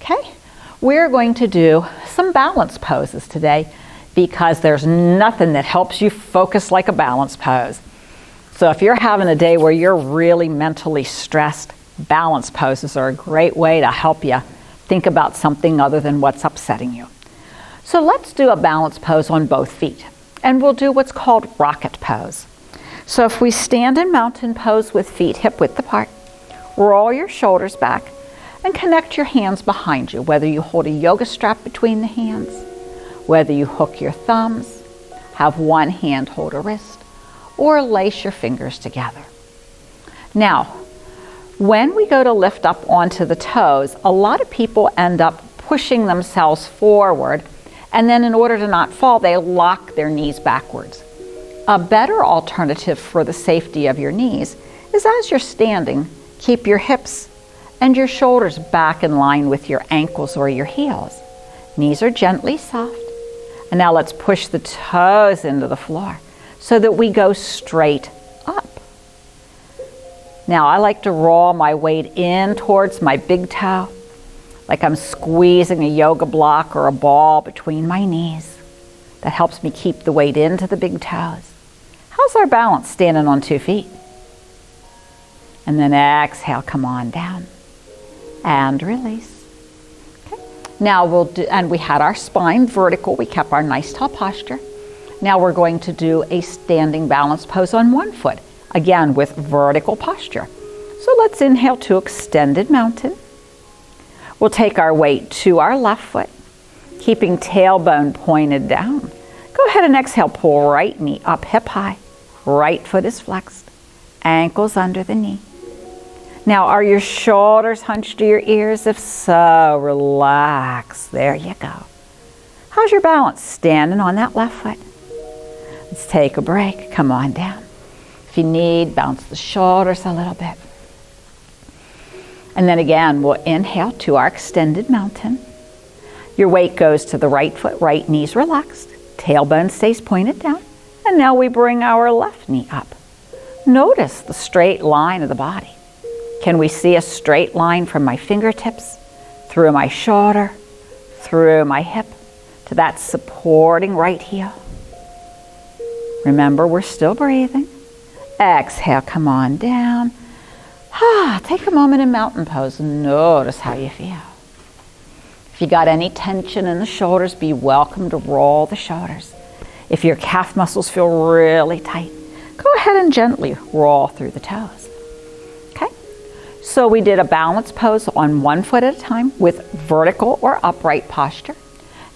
Okay? We're going to do some balance poses today because there's nothing that helps you focus like a balance pose. So if you're having a day where you're really mentally stressed, balance poses are a great way to help you think about something other than what's upsetting you. So let's do a balance pose on both feet. And we'll do what's called rocket pose. So if we stand in mountain pose with feet hip width apart, roll your shoulders back and connect your hands behind you, whether you hold a yoga strap between the hands, whether you hook your thumbs, have one hand hold a wrist, or lace your fingers together. Now, when we go to lift up onto the toes, a lot of people end up pushing themselves forward, and then in order to not fall, they lock their knees backwards. A better alternative for the safety of your knees is as you're standing, keep your hips and your shoulders back in line with your ankles or your heels. Knees are gently soft. And now let's push the toes into the floor so that we go straight up. Now I like to roll my weight in towards my big toe, like I'm squeezing a yoga block or a ball between my knees. That helps me keep the weight into the big toes. How's our balance standing on 2 feet? And then exhale, come on down and release. Now we'll do, and we had our spine vertical, we kept our nice tall posture. Now we're going to do a standing balance pose on one foot, again with vertical posture. So let's inhale to extended mountain. We'll take our weight to our left foot, keeping tailbone pointed down. Go ahead and exhale, pull right knee up hip high. Right foot is flexed, ankles under the knee. Now, are your shoulders hunched to your ears? If so, relax. There you go. How's your balance standing on that left foot? Let's take a break. Come on down. If you need, bounce the shoulders a little bit. And then again, we'll inhale to our extended mountain. Your weight goes to the right foot, right knee's relaxed. Tailbone stays pointed down. And now we bring our left knee up. Notice the straight line of the body. Can we see a straight line from my fingertips, through my shoulder, through my hip, to that supporting right heel? Remember, we're still breathing. Exhale, come on down. Take a moment in mountain pose and notice how you feel. If you got any tension in the shoulders, be welcome to roll the shoulders. If your calf muscles feel really tight, go ahead and gently roll through the toes. So we did a balance pose on one foot at a time with vertical or upright posture.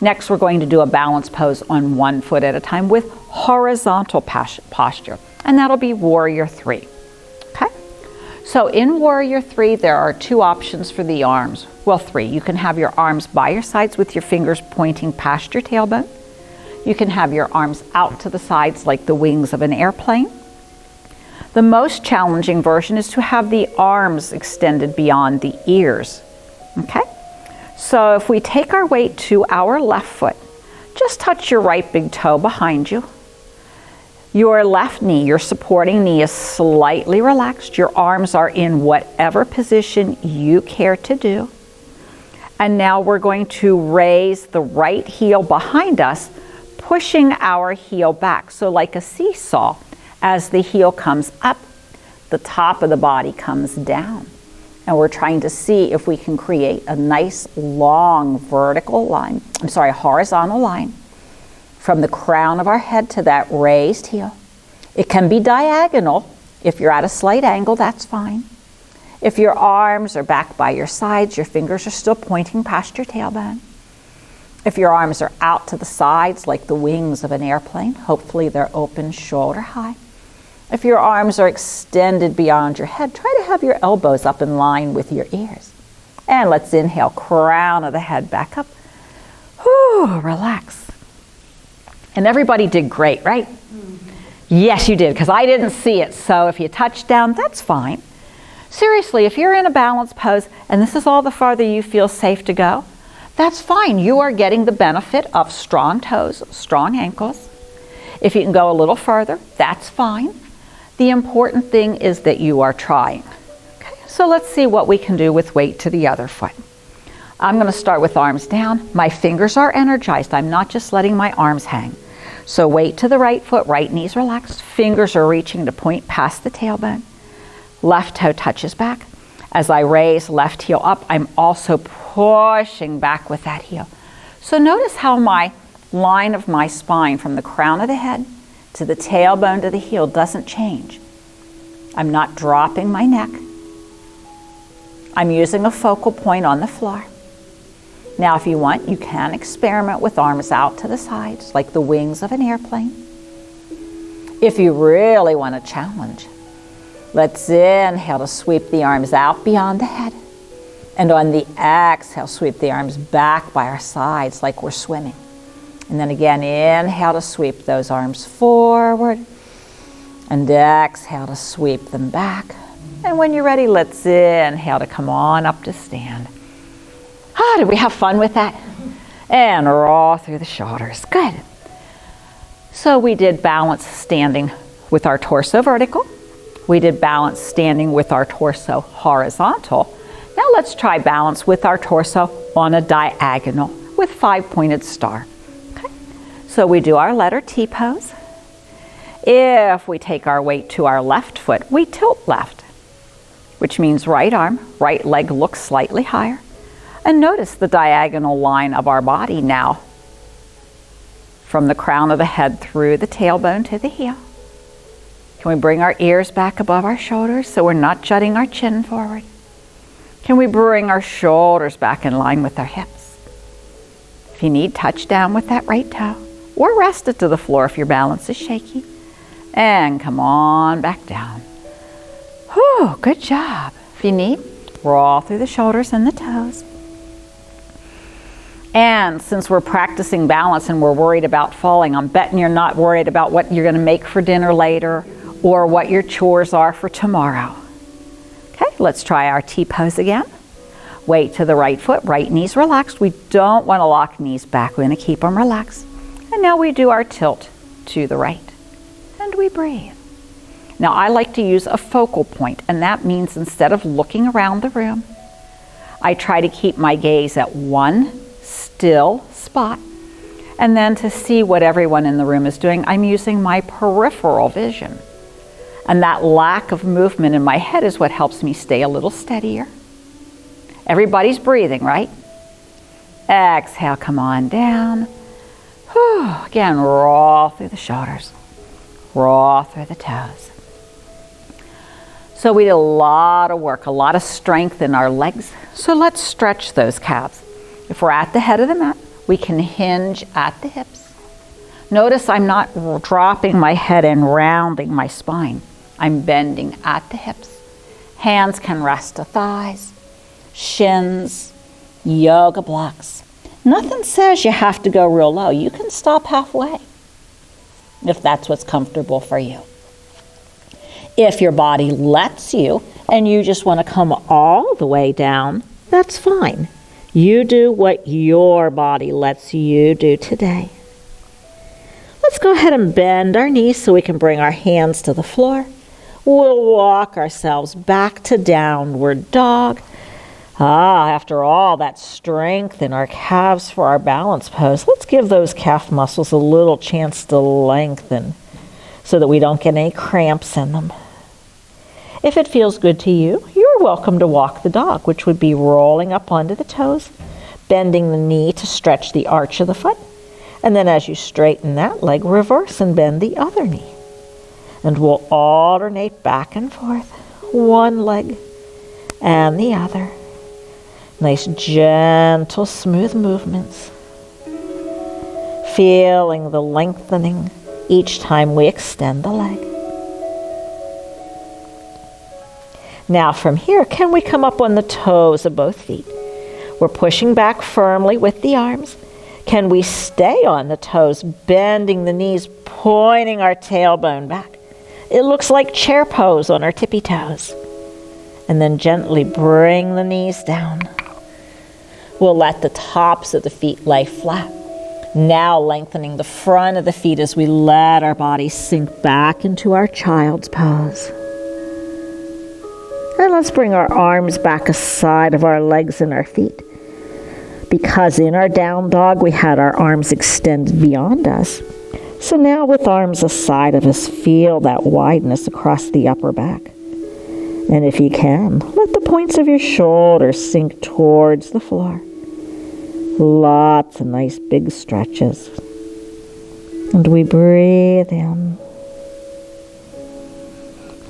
Next, we're going to do a balance pose on one foot at a time with horizontal posture, and that'll be Warrior 3. Okay? So in Warrior 3, there are two options for the arms. Well, three. You can have your arms by your sides with your fingers pointing past your tailbone. You can have your arms out to the sides like the wings of an airplane. The most challenging version is to have the arms extended beyond the ears. Okay? So if we take our weight to our left foot, just touch your right big toe behind you. Your left knee, your supporting knee, is slightly relaxed. Your arms are in whatever position you care to do. And now we're going to raise the right heel behind us, pushing our heel back. So like a seesaw, as the heel comes up, the top of the body comes down. And we're trying to see if we can create a nice long horizontal line from the crown of our head to that raised heel. It can be diagonal. If you're at a slight angle, that's fine. If your arms are back by your sides, your fingers are still pointing past your tailbone. If your arms are out to the sides like the wings of an airplane, hopefully they're open shoulder high. If your arms are extended beyond your head, try to have your elbows up in line with your ears. And let's inhale, crown of the head back up. Whew, relax. And everybody did great, right? Mm-hmm. Yes, you did, because I didn't see it. So if you touch down, that's fine. Seriously, if you're in a balance pose and this is all the farther you feel safe to go, that's fine. You are getting the benefit of strong toes, strong ankles. If you can go a little further, that's fine. The important thing is that you are trying. Okay, so let's see what we can do with weight to the other foot. I'm going to start with arms down. My fingers are energized. I'm not just letting my arms hang. So weight to the right foot, right knee's relaxed. Fingers are reaching to point past the tailbone. Left toe touches back. As I raise left heel up, I'm also pushing back with that heel. So notice how my line of my spine from the crown of the head to the tailbone to the heel doesn't change. I'm not dropping my neck. I'm using a focal point on the floor. Now if you want, you can experiment with arms out to the sides like the wings of an airplane. If you really want a challenge, let's inhale to sweep the arms out beyond the head. And on the exhale, sweep the arms back by our sides like we're swimming. And then again, inhale to sweep those arms forward. And exhale to sweep them back. And when you're ready, let's inhale to come on up to stand. Did we have fun with that? And roll through the shoulders. Good. So we did balance standing with our torso vertical. We did balance standing with our torso horizontal. Now let's try balance with our torso on a diagonal with 5-pointed star. Okay. So we do our letter T pose. If we take our weight to our left foot, we tilt left, which means right arm, right leg looks slightly higher. And notice the diagonal line of our body now from the crown of the head through the tailbone to the heel. Can we bring our ears back above our shoulders so we're not jutting our chin forward? Can we bring our shoulders back in line with our hips? If you need, touch down with that right toe or rest it to the floor if your balance is shaky. And come on back down. Whew, good job. If you need, roll through the shoulders and the toes. And since we're practicing balance and we're worried about falling, I'm betting you're not worried about what you're going to make for dinner later or what your chores are for tomorrow. Okay, let's try our T pose again. Weight to the right foot, right knee's relaxed. We don't want to lock knees back. We're going to keep them relaxed. And now we do our tilt to the right. And we breathe. Now I like to use a focal point, and that means instead of looking around the room, I try to keep my gaze at one still spot. And then to see what everyone in the room is doing, I'm using my peripheral vision. And that lack of movement in my head is what helps me stay a little steadier. Everybody's breathing, right? Exhale, come on down. Whew. Again, roll through the shoulders. Roll through the toes. So we did a lot of work, a lot of strength in our legs. So let's stretch those calves. If we're at the head of the mat, we can hinge at the hips. Notice I'm not dropping my head and rounding my spine. I'm bending at the hips. Hands can rest to thighs, shins, yoga blocks. Nothing says you have to go real low. You can stop halfway if that's what's comfortable for you. If your body lets you and you just want to come all the way down, that's fine. You do what your body lets you do today. Let's go ahead and bend our knees so we can bring our hands to the floor. We'll walk ourselves back to downward dog. After all that strength in our calves for our balance pose, let's give those calf muscles a little chance to lengthen so that we don't get any cramps in them. If it feels good to you, you're welcome to walk the dog, which would be rolling up onto the toes, bending the knee to stretch the arch of the foot, and then as you straighten that leg, reverse and bend the other knee. And we'll alternate back and forth, one leg and the other. Nice, gentle, smooth movements. Feeling the lengthening each time we extend the leg. Now from here, can we come up on the toes of both feet? We're pushing back firmly with the arms. Can we stay on the toes, bending the knees, pointing our tailbone back? It looks like chair pose on our tippy toes. And then gently bring the knees down. We'll let the tops of the feet lay flat. Now lengthening the front of the feet as we let our body sink back into our child's pose. And let's bring our arms back aside of our legs and our feet. Because in our down dog, we had our arms extended beyond us. So now with arms aside of us, feel that wideness across the upper back. And if you can, let the points of your shoulders sink towards the floor. Lots of nice big stretches. And we breathe in.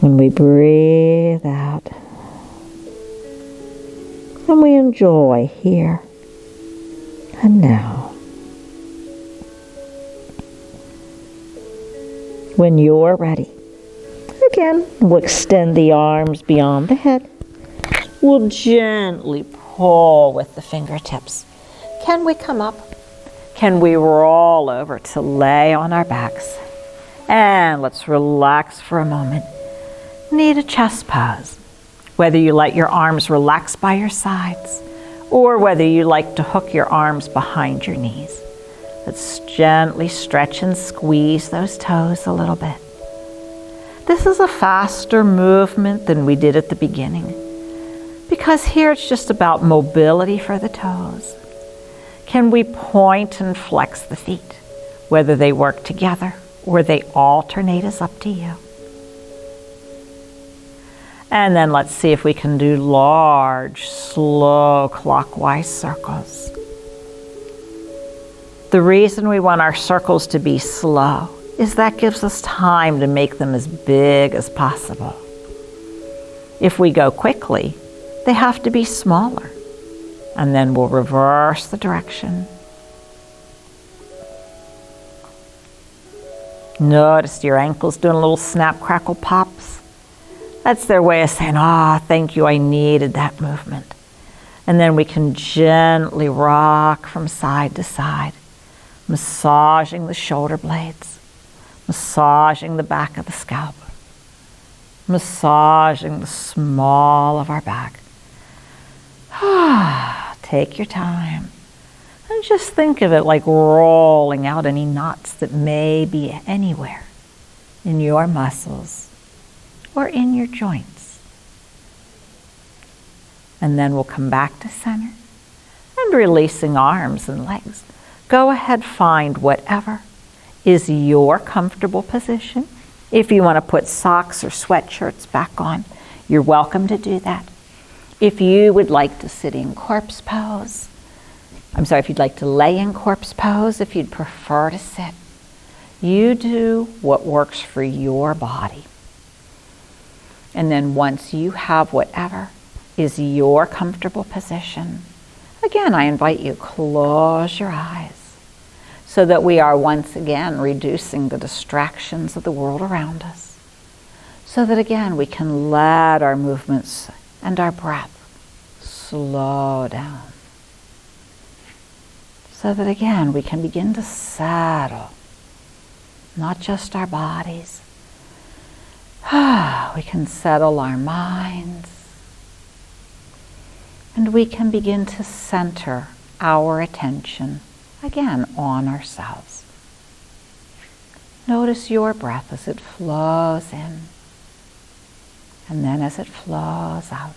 And we breathe out. And we enjoy here and now. When you're ready, again, we'll extend the arms beyond the head. We'll gently pull with the fingertips. Can we come up? Can we roll over to lay on our backs? And let's relax for a moment. Need a chest pose. Whether you let your arms relax by your sides or whether you like to hook your arms behind your knees. Let's gently stretch and squeeze those toes a little bit. This is a faster movement than we did at the beginning because here it's just about mobility for the toes. Can we point and flex the feet? Whether they work together or they alternate is up to you. And then let's see if we can do large, slow clockwise circles. The reason we want our circles to be slow is that gives us time to make them as big as possible. If we go quickly, they have to be smaller. And then we'll reverse the direction. Notice your ankles doing little snap, crackle, pops. That's their way of saying, thank you, I needed that movement. And then we can gently rock from side to side, massaging the shoulder blades, massaging the back of the scalp, massaging the small of our back. Take your time and just think of it like rolling out any knots that may be anywhere in your muscles or in your joints. And then we'll come back to center and releasing arms and legs. Go ahead, find whatever is your comfortable position. If you want to put socks or sweatshirts back on, you're welcome to do that. If you would like to sit in corpse pose, if you'd like to lay in corpse pose, if you'd prefer to sit, you do what works for your body. And then once you have whatever is your comfortable position, again, I invite you, close your eyes so that we are once again reducing the distractions of the world around us, so that again we can let our movements and our breath slow down, so that again we can begin to settle not just our bodies, we can settle our minds, and we can begin to center our attention again on ourselves. Notice your breath as it flows in, and then as it flows out.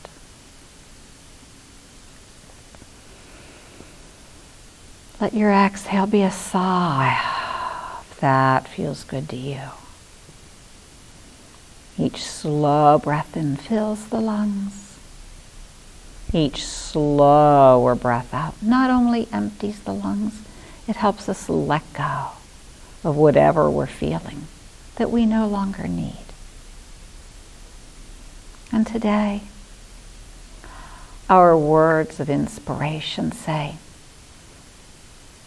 Let your exhale be a sigh if that feels good to you. Each slow breath in fills the lungs. Each slower breath out not only empties the lungs, it helps us let go of whatever we're feeling that we no longer need. And today, our words of inspiration say,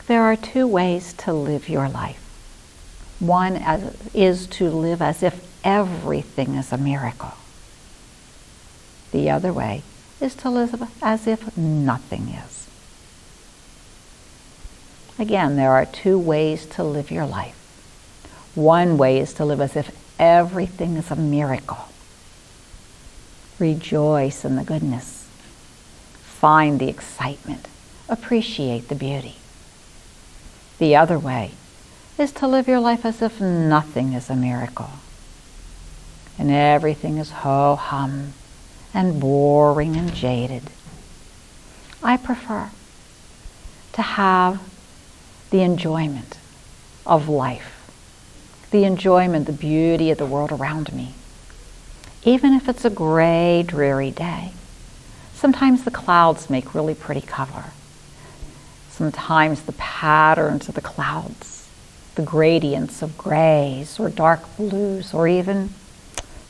there are two ways to live your life. One is to live as if everything is a miracle. The other way is to live as if nothing is. Again, there are two ways to live your life. One way is to live as if everything is a miracle. Rejoice in the goodness. Find the excitement. Appreciate the beauty. The other way is to live your life as if nothing is a miracle and everything is ho-hum and boring and jaded. I prefer to have the enjoyment of life, the enjoyment, the beauty of the world around me. Even if it's a gray, dreary day, sometimes the clouds make really pretty cover. Sometimes the patterns of the clouds, the gradients of grays or dark blues, or even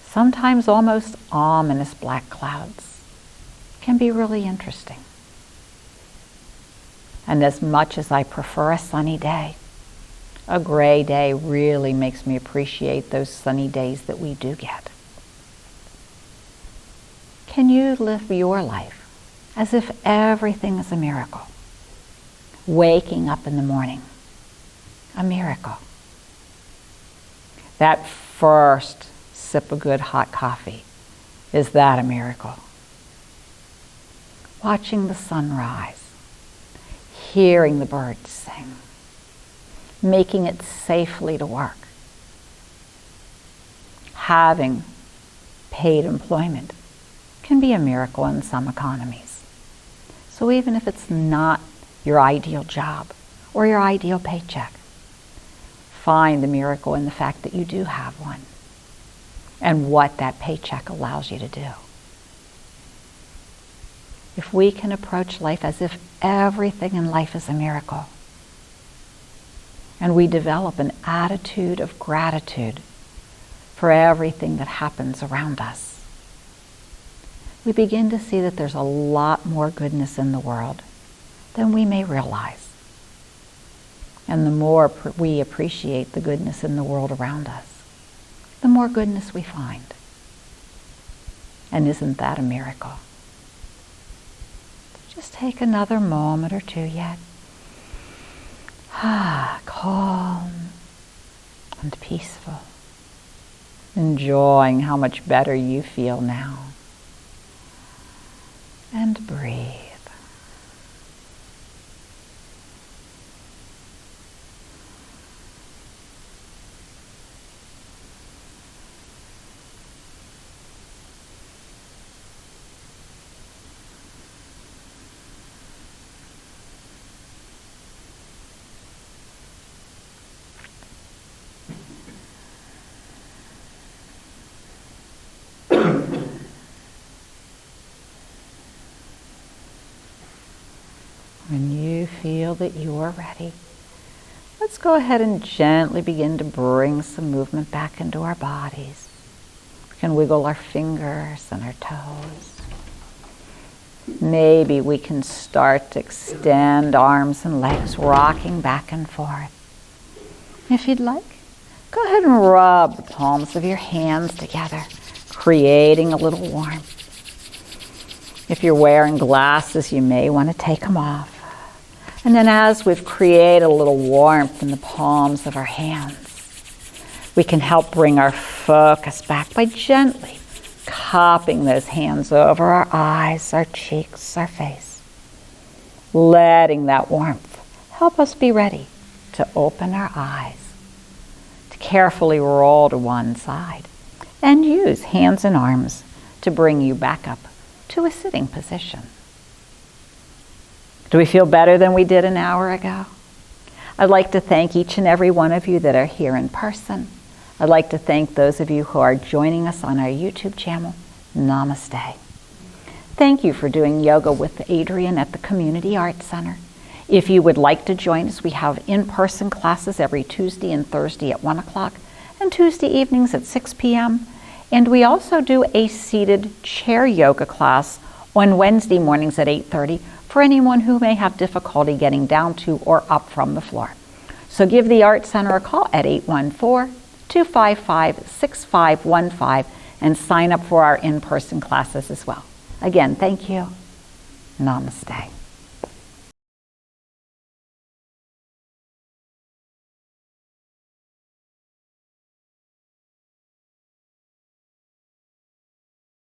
sometimes almost ominous black clouds can be really interesting. And as much as I prefer a sunny day, a gray day really makes me appreciate those sunny days that we do get. Can you live your life as if everything is a miracle? Waking up in the morning, a miracle. That first sip of good hot coffee, is that a miracle? Watching the sun rise, hearing the birds sing, making it safely to work, having paid employment can be a miracle in some economies. So even if it's not your ideal job or your ideal paycheck, find the miracle in the fact that you do have one and what that paycheck allows you to do. If we can approach life as if everything in life is a miracle, and we develop an attitude of gratitude for everything that happens around us, we begin to see that there's a lot more goodness in the world than we may realize. And the more we appreciate the goodness in the world around us, the more goodness we find. And isn't that a miracle? Just take another moment or two yet. Calm and peaceful. Enjoying how much better you feel now. And breathe. When you feel that you're ready, let's go ahead and gently begin to bring some movement back into our bodies. can wiggle our fingers and our toes. Maybe we can start to extend arms and legs, rocking back and forth. If you'd like, go ahead and rub the palms of your hands together, creating a little warmth. If you're wearing glasses, you may want to take them off. And then as we've created a little warmth in the palms of our hands, we can help bring our focus back by gently cupping those hands over our eyes, our cheeks, our face. Letting that warmth help us be ready to open our eyes, to carefully roll to one side, and use hands and arms to bring you back up to a sitting position. Do we feel better than we did an hour ago? I'd like to thank each and every one of you that are here in person. I'd like to thank those of you who are joining us on our YouTube channel. Namaste. Thank you for doing yoga with Adriann at the Community Arts Center. If you would like to join us, we have in-person classes every Tuesday and Thursday at 1 o'clock and Tuesday evenings at 6 p.m. And we also do a seated chair yoga class on Wednesday mornings at 8:30 for anyone who may have difficulty getting down to or up from the floor. So give the Art Center a call at 814-255-6515 and sign up for our in-person classes as well. Again, thank you. Namaste.